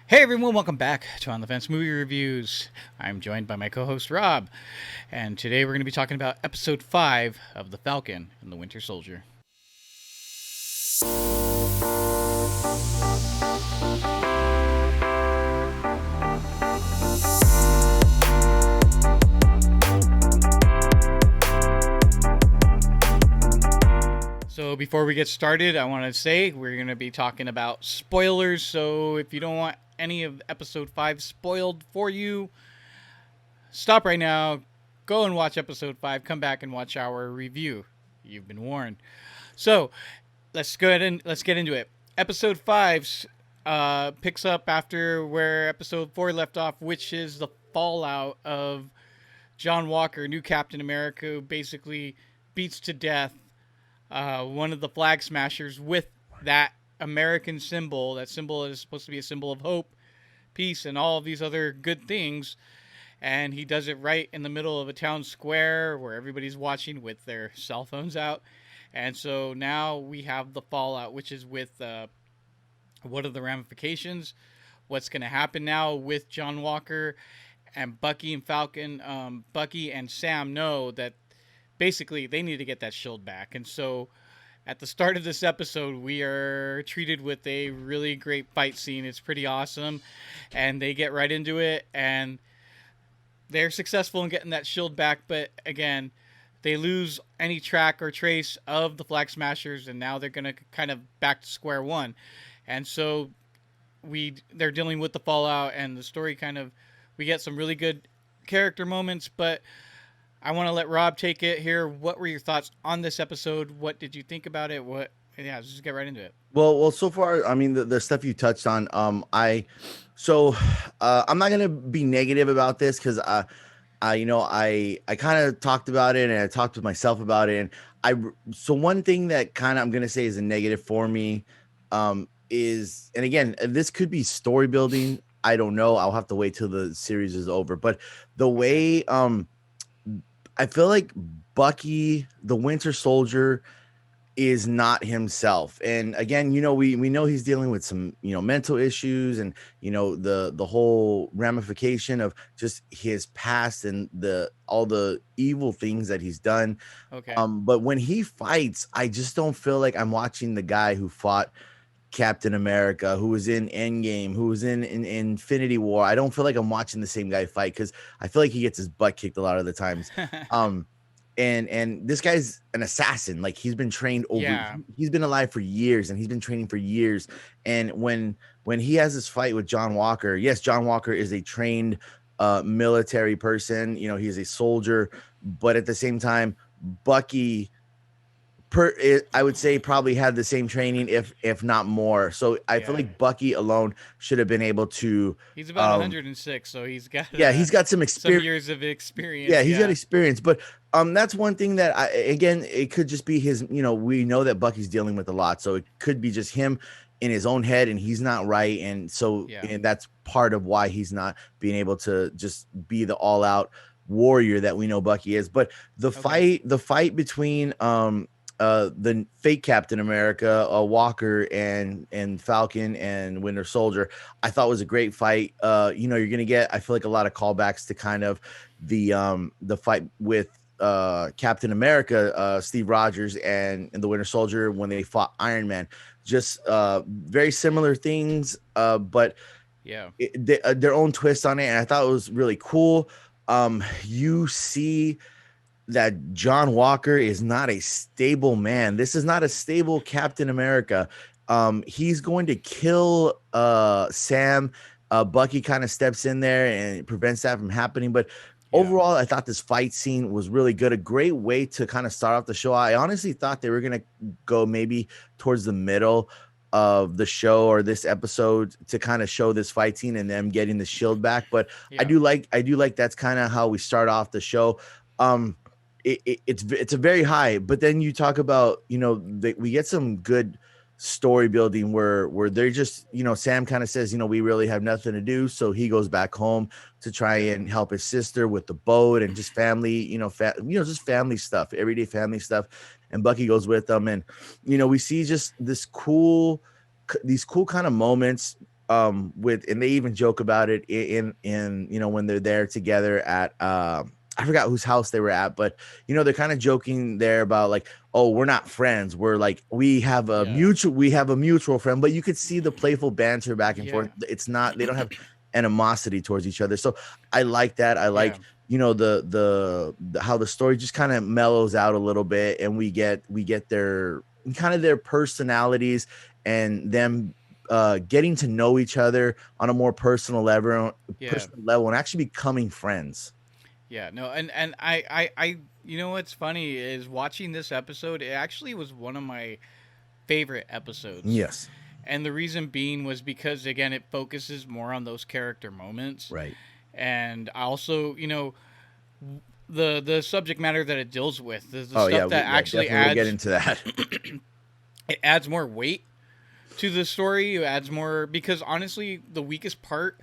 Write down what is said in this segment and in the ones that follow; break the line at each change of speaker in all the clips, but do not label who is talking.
Hey everyone, welcome back to On the Fence Movie Reviews. I'm joined by my co-host Rob, and today we're going to be talking about episode 5 of The Falcon and the Winter Soldier. So before we get started, I want to say we're going to be talking about spoilers, so if you don't want any of episode 5 spoiled for you, stop right now, go and watch episode 5, come back and watch our review. You've been warned. So, let's get into it. Episode 5 picks up after where episode 4 left off, which is the fallout of John Walker, new Captain America, who basically beats to death one of the flag smashers with that American symbol. That symbol is supposed to be a symbol of hope, peace, and all of these other good things. And he does it right in the middle of a town square where everybody's watching with their cell phones out. And so now we have the fallout, which is with what are the ramifications? What's going to happen now with John Walker and Bucky and Falcon? Bucky and Sam know that basically they need to get that shield back. And so at the start of this episode, we are treated with a really great fight scene. It's pretty awesome. And they get right into it, and they're successful in getting that shield back. But again, they lose any track or trace of the Flag Smashers, and now they're going to kind of back to square one. And so they're dealing with the fallout, and the story kind of, we get some really good character moments, but I want to let Rob take it here. What were your thoughts on this episode? What did you think about it? Let's just get right into it.
Well, so far, I mean, the stuff you touched on, I'm not gonna be negative about this because I kind of talked about it and I talked with myself about it, and so one thing that kind of I'm gonna say is a negative for me, is, and again, this could be story building. I don't know. I'll have to wait till the series is over, but the way, I feel like Bucky, the Winter Soldier, is not himself. And again, we know he's dealing with some, mental issues, and the whole ramification of just his past and all the evil things that he's done.
Okay.
But when he fights, I just don't feel like I'm watching the guy who fought Captain America, who was in Endgame, who was in Infinity War. I don't feel like I'm watching the same guy fight, because I feel like he gets his butt kicked a lot of the times. And this guy's an assassin. Like, he's been trained over.
Yeah.
He's been alive for years, and he's been training for years. And when he has this fight with John Walker, yes, John Walker is a trained military person. He's a soldier, but at the same time, Bucky, I would say, probably had the same training, if not more. So I feel like Bucky alone should have been able to.
He's about 106, so he's got
he's got some experience,
some years of experience.
Yeah, he's got experience, but that's one thing that again, it could just be his. We know that Bucky's dealing with a lot, so it could be just him in his own head, and he's not right, and so and that's part of why he's not being able to just be the all-out warrior that we know Bucky is. But the fight between the fake Captain America, Walker, and Falcon and Winter Soldier, I thought was a great fight. You're gonna get, I feel like, a lot of callbacks to kind of the fight with Captain America, Steve Rogers, and the Winter Soldier when they fought Iron Man. Just very similar things, but their own twist on it, and I thought it was really cool. You see that John Walker is not a stable man. This is not a stable Captain America. He's going to kill Sam. Bucky kind of steps in there and prevents that from happening. But overall, I thought this fight scene was really good. A great way to kind of start off the show. I honestly thought they were going to go maybe towards the middle of the show or this episode to kind of show this fight scene and them getting the shield back. But I do like that's kind of how we start off the show. It's a very high, but then you talk about, we get some good story building where they're just, Sam kind of says, we really have nothing to do. So he goes back home to try and help his sister with the boat and just family, just family stuff, everyday family stuff. And Bucky goes with them. And, we see just these cool kind of moments with, and they even joke about it in when they're there together at I forgot whose house they were at, but they're kind of joking there about like, oh, we're not friends, we're like, we have a mutual friend, but you could see the playful banter back and forth. It's not, they don't have animosity towards each other. So I like that. I like the how the story just kind of mellows out a little bit, and we get their kind of their personalities and them getting to know each other on a more personal level, and actually becoming friends.
Yeah, no, and I you know what's funny is watching this episode, it actually was one of my favorite episodes.
Yes.
And the reason being was because again it focuses more on those character moments.
Right.
And also, the subject matter that it deals with, the
Oh
stuff
yeah,
that actually adds,
we'll get into that.
It adds more weight to the story. It adds more, because honestly, the weakest part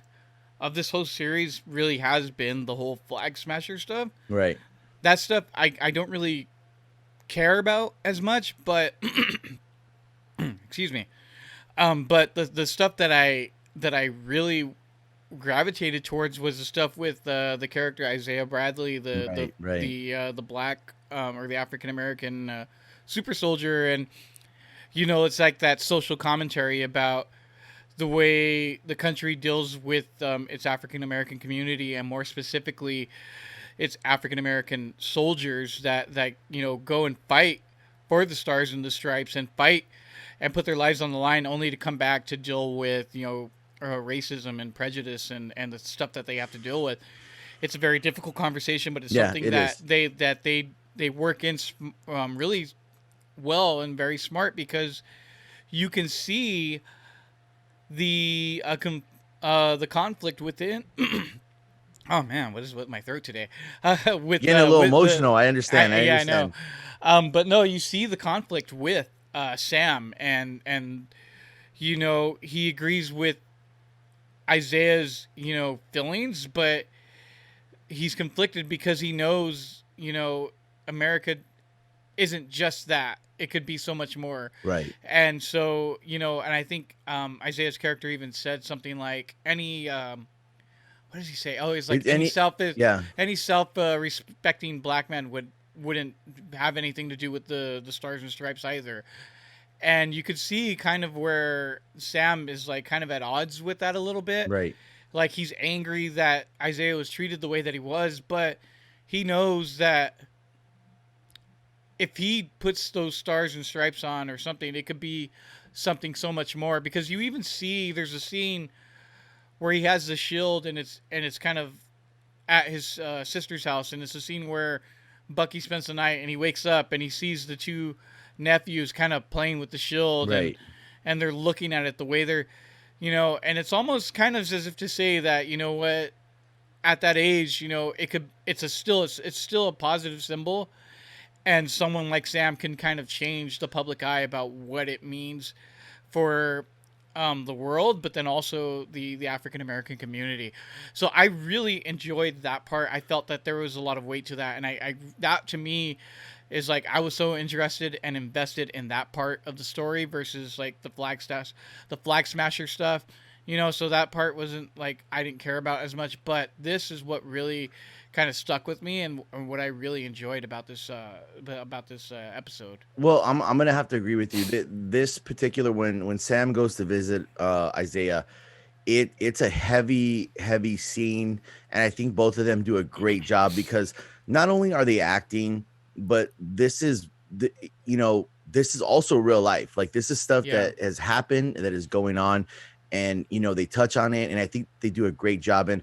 of this whole series really has been the whole flag smasher stuff.
Right.
That stuff I don't really care about as much, but excuse me. But the stuff that I really gravitated towards was the stuff with the character Isaiah Bradley, the black or the African American super soldier, and it's like that social commentary about the way the country deals with its African American community, and more specifically, its African American soldiers that go and fight for the Stars and the Stripes and fight and put their lives on the line, only to come back to deal with racism and prejudice and the stuff that they have to deal with. It's a very difficult conversation, but it's something that they work in really well and very smart, because you can see the conflict within. Oh man, what is with my throat today? With
getting a little emotional. I understand.
Yeah, I know. But no, you see the conflict with Sam, and he agrees with Isaiah's feelings, but he's conflicted because he knows America isn't just that. It could be so much more.
Right.
And so, and I think Isaiah's character even said something like, any what does he say? Oh, he's like, any self respecting black man wouldn't have anything to do with the Stars and Stripes either. And you could see kind of where Sam is like kind of at odds with that a little bit.
Right.
Like, he's angry that Isaiah was treated the way that he was, but he knows that if he puts those Stars and Stripes on or something, it could be something so much more. Because you even see there's a scene where he has the shield, and it's kind of at his sister's house, and it's a scene where Bucky spends the night, and he wakes up and he sees the two nephews kind of playing with the shield,
right.
and they're looking at it the way they're, and it's almost kind of as if to say that, what, at that age, it's still a positive symbol. And someone like Sam can kind of change the public eye about what it means for the world, but then also the African American community. So I really enjoyed that part. I felt that there was a lot of weight to that, and I that to me is like, I was so interested and invested in that part of the story versus like the flag smasher stuff. So that part wasn't like I didn't care about as much, but this is what really kind of stuck with me, and what I really enjoyed about this episode.
Well, I'm gonna have to agree with you. This particular, when Sam goes to visit Isaiah, it's a heavy scene, and I think both of them do a great job, because not only are they acting, but this is this is also real life. Like, this is stuff that has happened, that is going on, and they touch on it, and I think they do a great job. And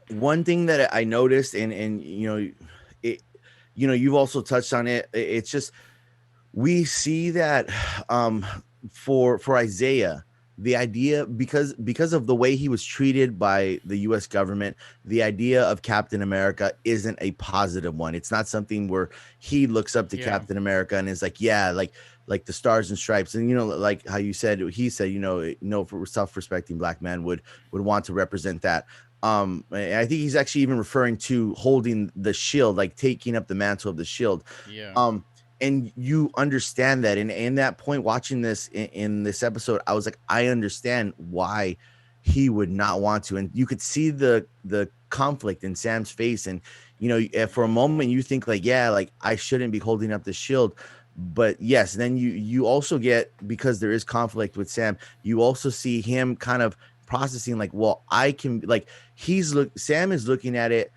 one thing that I noticed, and you've also touched on it. It's just, we see that for Isaiah, the idea, because of the way he was treated by the U.S. government, the idea of Captain America isn't a positive one. It's not something where he looks up to Captain America and is like, like the Stars and Stripes, and like how you said, he said, no self-respecting black man would want to represent that. I think he's actually even referring to holding the shield, like taking up the mantle of the shield. and you understand that. And in that point, watching this in this episode, I was like, I understand why he would not want to. And you could see the conflict in Sam's face. And for a moment you think like, yeah, like I shouldn't be holding up the shield. But yes, then you also get, because there is conflict with Sam, you also see him kind of processing like, well, I can, like, Sam is looking at it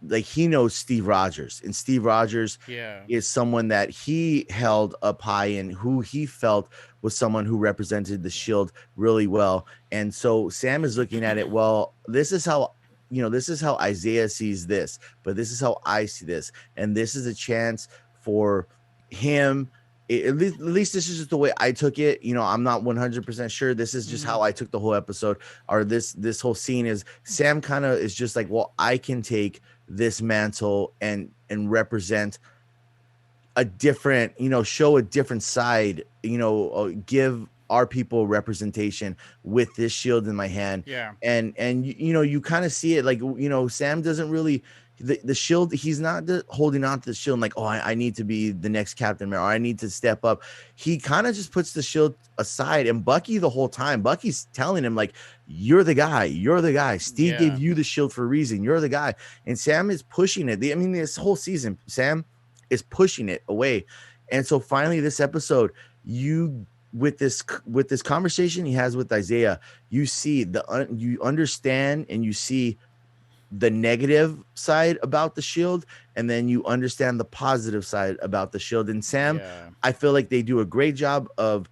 like he knows Steve Rogers, and Steve Rogers
Yeah.
is someone that he held up high and who he felt was someone who represented the Shield really well. And so Sam is looking at it, well, this is how, this is how Isaiah sees this, but this is how I see this. And this is a chance for him. At least this is just the way I took it. I'm not 100% sure. This is just how I took the whole episode, or this whole scene is Sam kind of is just like, well, I can take this mantle and represent a different, show a different side, give our people representation with this shield in my hand.
Yeah.
And you kind of see it like, Sam doesn't really, the shield, he's not holding on to the shield and like, oh, I need to be the next Captain America, or I need to step up. He kind of just puts the shield aside. And Bucky, the whole time, Bucky's telling him like, you're the guy. Steve gave you the shield for a reason. You're the guy. And Sam is pushing it. I mean, this whole season, Sam is pushing it away. And so finally this episode, with this conversation he has with Isaiah, you see you understand and you see the negative side about the shield, and then you understand the positive side about the shield. And Sam, I feel like they do a great job of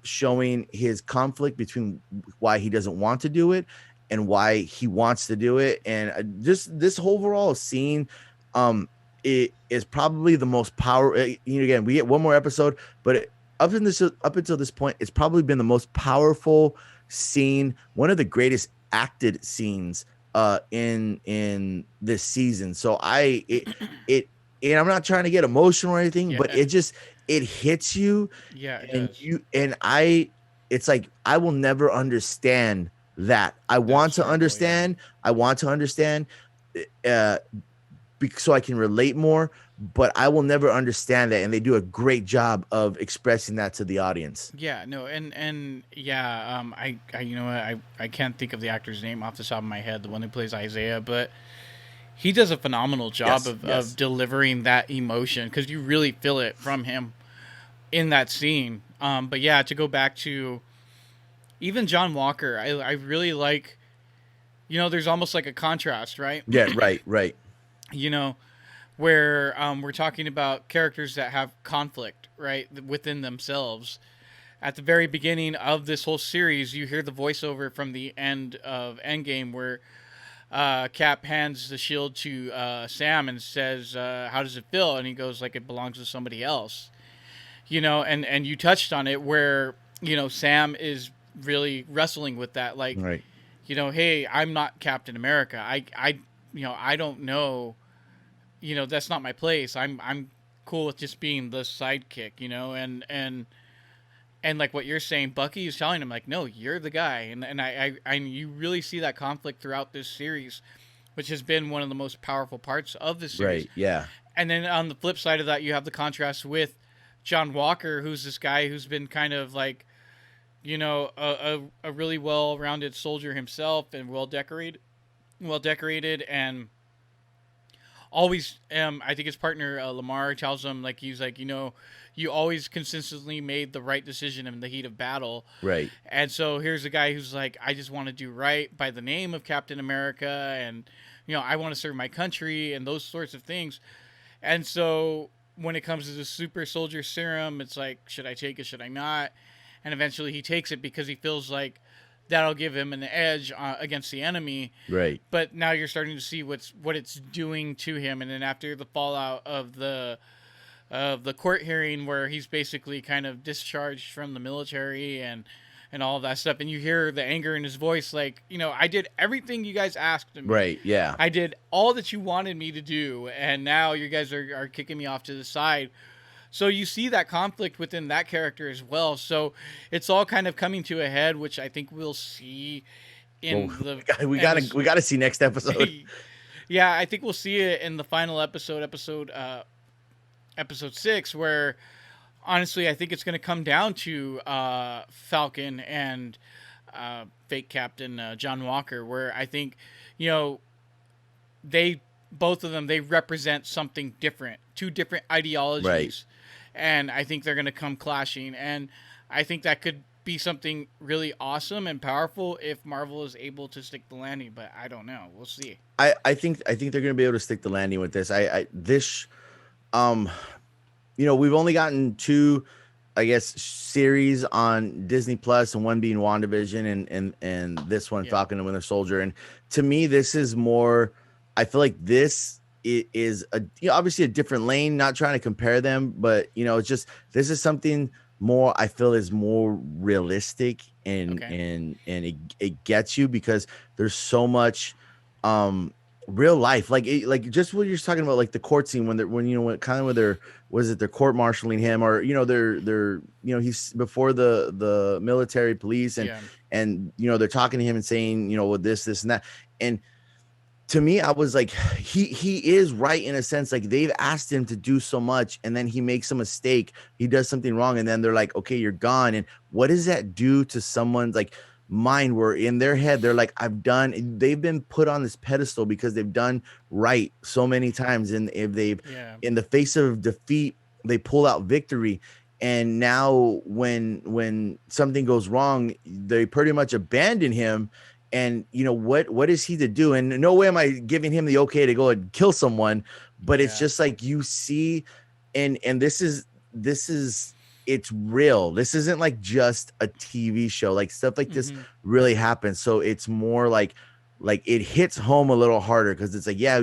showing his conflict between why he doesn't want to do it and why he wants to do it. And just this overall scene, it is probably the most again, we get one more episode, but up until this point, it's probably been the most powerful scene, one of the greatest acted scenes in this season. So and I'm not trying to get emotional or anything, but it hits you.
Yeah, it
and
does.
It's like, I will never understand that. I want to understand so I can relate more, but I will never understand that. And they do a great job of expressing that to the audience.
Yeah, no, and yeah, I you know what, I can't think of the actor's name off the top of my head, the one who plays Isaiah, but he does a phenomenal job of delivering that emotion, because you really feel it from him in that scene. But yeah, to go back to even John Walker, I really like, there's almost like a contrast, right?
Yeah, right.
Where we're talking about characters that have conflict, right, within themselves. At the very beginning of this whole series, you hear the voiceover from the end of Endgame where Cap hands the shield to Sam and says, how does it feel? And he goes like, it belongs to somebody else. And you touched on it where, Sam is really wrestling with that. Like,
right.
Hey, I'm not Captain America. I don't know. That's not my place. I'm cool with just being the sidekick, and like what you're saying, Bucky is telling him like, no, you're the guy. And I you really see that conflict throughout this series, which has been one of the most powerful parts of the series.
Right. Yeah.
And then on the flip side of that, you have the contrast with John Walker, who's this guy who's been kind of like, a really well-rounded soldier himself and well decorated and always I think his partner Lamar tells him, like, he's like, you always consistently made the right decision in the heat of battle.
Right.
And so here's a guy who's like, I just want to do right by the name of Captain America, and I want to serve my country and those sorts of things. And so when it comes to the super soldier serum, it's like, should I take it, should I not? And eventually he takes it because he feels like that'll give him an edge against the enemy.
Right.
But now you're starting to see what it's doing to him. And then after the fallout of the court hearing, where he's basically kind of discharged from the military and all of that stuff, and you hear the anger in his voice, like, I did everything you guys asked of me.
Right. Yeah.
I did all that you wanted me to do, and now you guys are kicking me off to the side. So you see that conflict within that character as well. So it's all kind of coming to a head, which I think we'll see in
we gotta see next episode.
Yeah, I think we'll see it in the final episode episode 6, where honestly I think it's going to come down to Falcon and fake Captain John Walker, where I think, you know, they both of them, they represent something different, two different
Right.
ideologies, and I think they're going to come clashing, and I think that could be something really awesome and powerful if Marvel is able to stick the landing, but I don't know. We'll see.
I think they're gonna be able to stick the landing with this. I this um we've only gotten two, I guess, series on Disney Plus, and one being WandaVision, and this one,
Yeah.
Falcon and Winter Soldier. And to me, this is more. I feel like this is a obviously a different lane. Not trying to compare them, but it's just this is something more. I feel is more realistic, and
Okay.
it gets you because there's so much real life, like just what you're talking about, like the court scene when they're when kind of when they're was it they're court martialing him, or they're he's before the military police, and
Yeah.
they're talking to him and saying with this and that. And to me, I was like, he is right in a sense. Like, they've asked him to do so much, and then he makes a mistake, he does something wrong, and then they're like, okay, you're gone. And what does that do to someone's like mind, where in their head they're like, they've been put on this pedestal because they've done right so many times, and if they've
Yeah.
in the face of defeat, they pull out victory. And now when something goes wrong, they pretty much abandon him. And what is he to do? And no way am I giving him the okay to go and kill someone, but it's
Yeah.
just like you see. And this is it's real. This isn't like just a TV show. Like, stuff like this
Mm-hmm.
really happens. So it's more like it hits home a little harder, because it's like, yeah,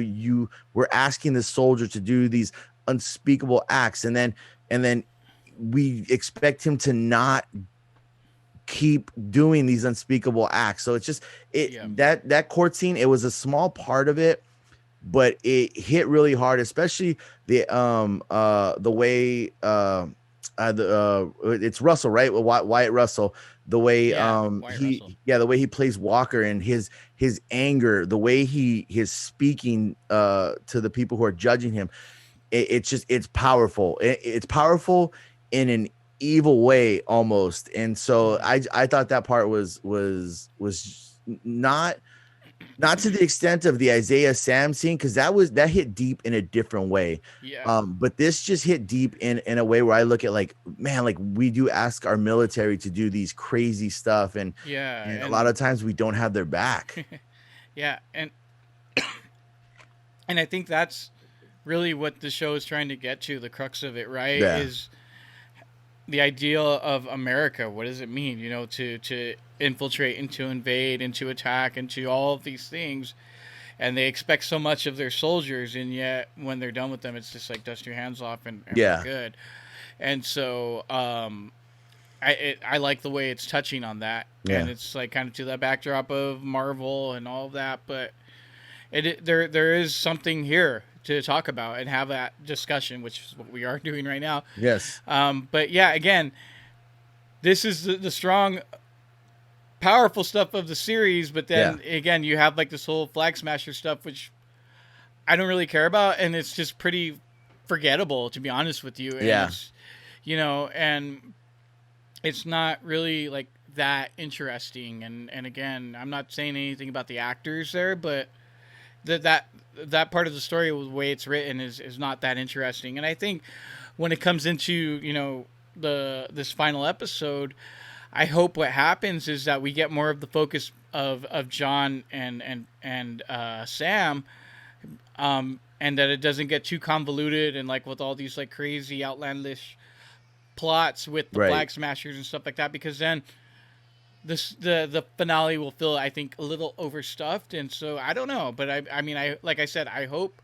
we're asking the soldier to do these unspeakable acts, and then we expect him to not keep doing these unspeakable acts. So it's just
Yeah.
that court scene, it was a small part of it, but it hit really hard, especially the way it's Russell, right? Wyatt Russell, the way
Yeah. Wyatt Russell.
the way he plays Walker, and his anger, the way he is speaking to the people who are judging him. It's powerful. It's powerful in an evil way almost. And so
Mm-hmm.
I thought that part was not to the extent of the Isaiah Sam scene, because that hit deep in a different way.
Yeah.
But this just hit deep in a way where I look at, like, man, like, we do ask our military to do these crazy stuff, and
Yeah.
a lot of times we don't have their back.
Yeah, and I think that's really what the show is trying to get to. The crux of it, right,
Yeah.
is the idea of America. What does it mean, to infiltrate and to invade and to attack and to all of these things? And they expect so much of their soldiers, and yet when they're done with them, it's just like dust your hands off, and
Yeah.
we're good. And so I like the way it's touching on that,
Yeah.
and it's like kind of to that backdrop of Marvel and all of that, but there is something here to talk about and have that discussion, which is what we are doing right now.
Yes.
But yeah, again, this is the strong, powerful stuff of the series. But then again, you have like this whole Flag Smasher stuff, which I don't really care about, and it's just pretty forgettable, to be honest with you. And
Yeah.
it's, and it's not really like that interesting. And again, I'm not saying anything about the actors there, but that part of the story, the way it's written, is not that interesting. And I think when it comes into this final episode, I hope what happens is that we get more of the focus of John and Sam, and that it doesn't get too convoluted and like with all these like crazy outlandish plots with the
Right.
Flag Smashers and stuff like that, because then the finale will feel, I think, a little overstuffed. And so I don't know, but I mean, like I said, I hope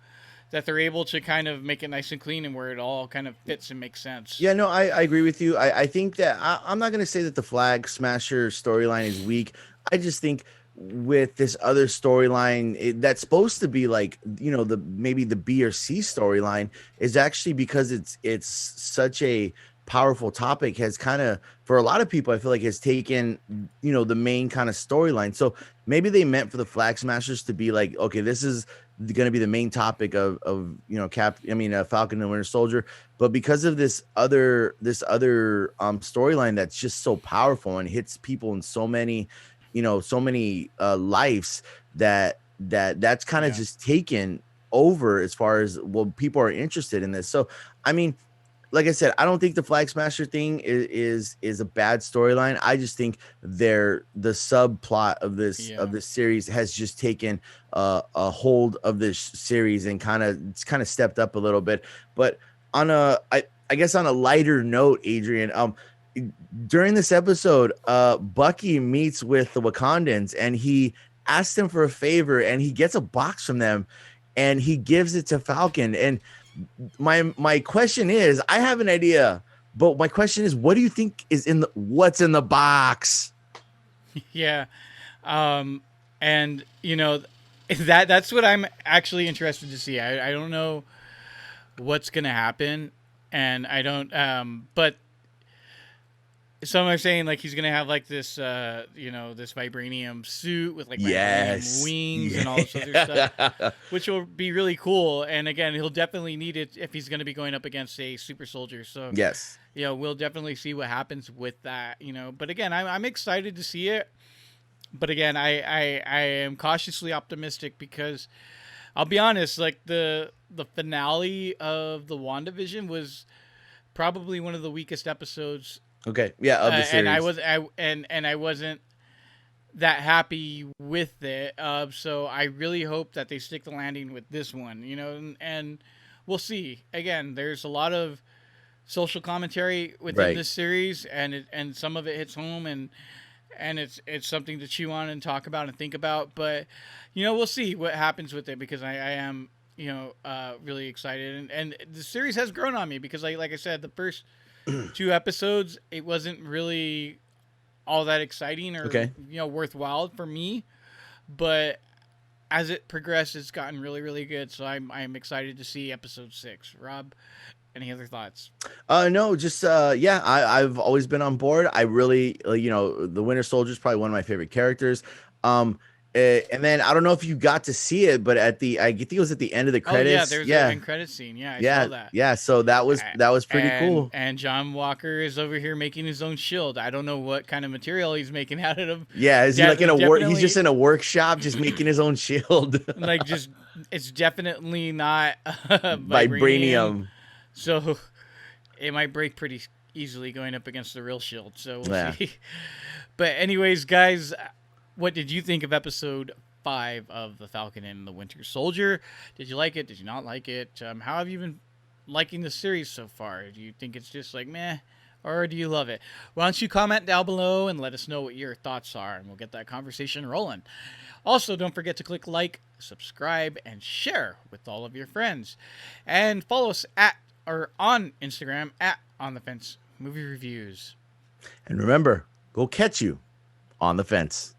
that they're able to kind of make it nice and clean and where it all kind of fits and makes sense.
Yeah, no, I agree with you. I think that I'm not going to say that the Flag Smasher storyline is weak. I just think with this other storyline that's supposed to be like, maybe the B or C storyline, is actually because it's such a powerful topic has kind of, for a lot of people, I feel like has taken, the main kind of storyline. So maybe they meant for the Flag Smashers to be like, okay, this is going to be the main topic of Falcon and Winter Soldier, but because of this other storyline that's just so powerful and hits people in so many lives, that's kind of just taken over as far as, well, people are interested in this. So I mean, like I said, I don't think the Flag Smasher thing is a bad storyline. I just think the subplot of this series has just taken a hold of this series and kind of stepped up a little bit. But I guess on a lighter note, Adrian, during this episode, Bucky meets with the Wakandans and he asks them for a favor and he gets a box from them and he gives it to Falcon. And my question is, I have an idea, but my question is, what do you think is what's in the box?
Yeah. And that's what I'm actually interested to see. I don't know what's going to happen, and I don't but some are saying like he's gonna have like this this vibranium suit with like vibranium wings and all this other stuff, which will be really cool. And again, he'll definitely need it if he's gonna be going up against a super soldier. So we'll definitely see what happens with that. But again, I'm excited to see it. But again, I am cautiously optimistic because I'll be honest, like the finale of the WandaVision was probably one of the weakest episodes.
Okay. Yeah. Of the series.
And I wasn't that happy with it. So I really hope that they stick the landing with this one, and we'll see. Again, there's a lot of social commentary within this series, and some of it hits home, and it's something to chew on and talk about and think about. But, we'll see what happens with it because I am, really excited. And the series has grown on me because like I said, the first 2 episodes, it wasn't really all that exciting or worthwhile for me, but as it progressed, it's gotten really, really good. So I'm excited to see episode 6. Rob, any other thoughts?
No, just I've always been on board. I really, the Winter Soldier is probably one of my favorite characters. And then I don't know if you got to see it, but I think it was at the end of the credits.
There's an end credit scene. I saw that.
Yeah, so that was pretty cool.
And John Walker is over here making his own shield. I don't know what kind of material he's making out of them.
Yeah, is he like in a work? He's just in a workshop, just making his own shield.
It's definitely not
vibranium.
So it might break pretty easily going up against the real shield. So we'll see. But anyways, guys, what did you think of episode 5 of The Falcon and the Winter Soldier? Did you like it? Did you not like it? How have you been liking the series so far? Do you think it's just like meh, or do you love it? Why don't you comment down below and let us know what your thoughts are, and we'll get that conversation rolling. Also, don't forget to click like, subscribe, and share with all of your friends. And follow us on Instagram at On The Fence Movie Reviews.
And remember, we'll catch you on the fence.